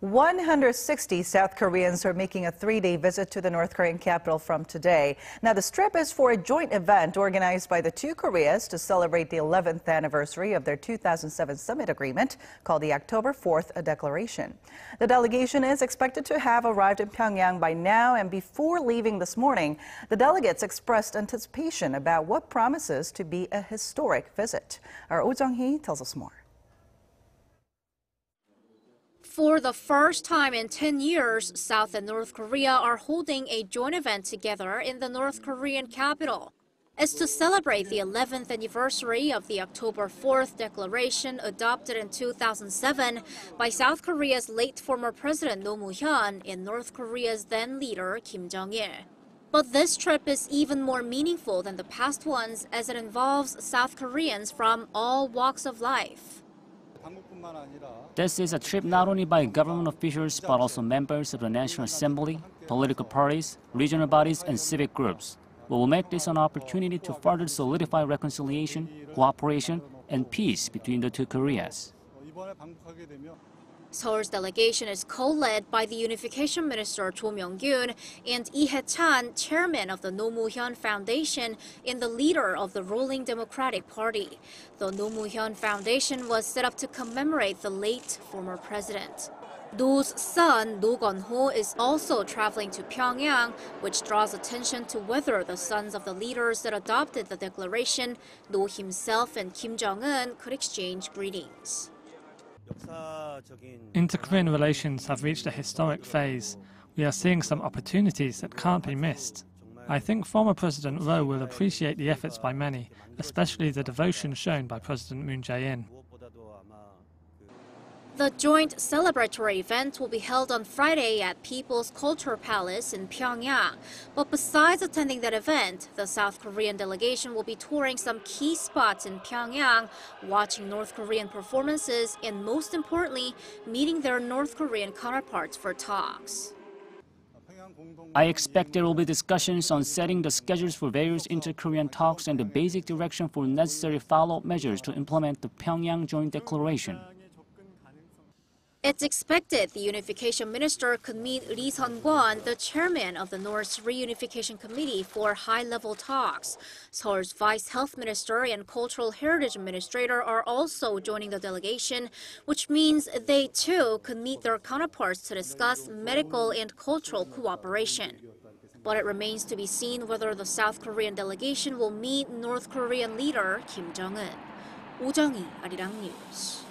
160 South Koreans are making a 3-day visit to the North Korean capital from today. Now, the trip is for a joint event organized by the two Koreas to celebrate the 11th anniversary of their 2007 summit agreement called the October 4th Declaration. The delegation is expected to have arrived in Pyeongyang by now, and before leaving this morning, the delegates expressed anticipation about what promises to be a historic visit. Our Jung-hee tells us more. For the first time in 10 years, South and North Korea are holding a joint event together in the North Korean capital. It's to celebrate the 11th anniversary of the October 4th Declaration adopted in 2007 by South Korea's late former President Roh Moo-hyun and North Korea's then leader Kim Jong-il. But this trip is even more meaningful than the past ones as it involves South Koreans from all walks of life. This is a trip not only by government officials but also members of the National Assembly, political parties, regional bodies, and civic groups. We will make this an opportunity to further solidify reconciliation, cooperation, and peace between the two Koreas. Seoul's delegation is co-led by the Unification Minister Cho Myung-kyun and Lee Hae-chan, chairman of the Roh Moo-hyun Foundation and the leader of the ruling Democratic Party. The Roh Moo-hyun Foundation was set up to commemorate the late former president. Roh's son, Roh Gun-ho, is also traveling to Pyongyang, which draws attention to whether the sons of the leaders that adopted the declaration, Roh himself and Kim Jong-un, could exchange greetings. Inter-Korean relations have reached a historic phase. We are seeing some opportunities that can't be missed. I think former President Roh will appreciate the efforts by many, especially the devotion shown by President Moon Jae-in. The joint celebratory event will be held on Friday at People's Culture Palace in Pyongyang. But besides attending that event, the South Korean delegation will be touring some key spots in Pyongyang, watching North Korean performances, and most importantly, meeting their North Korean counterparts for talks. I expect there will be discussions on setting the schedules for various inter-Korean talks and the basic direction for necessary follow-up measures to implement the Pyongyang Joint Declaration. It's expected the Unification Minister could meet Lee Sun-kwon, the chairman of the North Reunification Committee, for high-level talks. Seoul's Vice Health Minister and Cultural Heritage Administrator are also joining the delegation, which means they too could meet their counterparts to discuss medical and cultural cooperation. But it remains to be seen whether the South Korean delegation will meet North Korean leader Kim Jong-un. Jung-hee, Arirang News.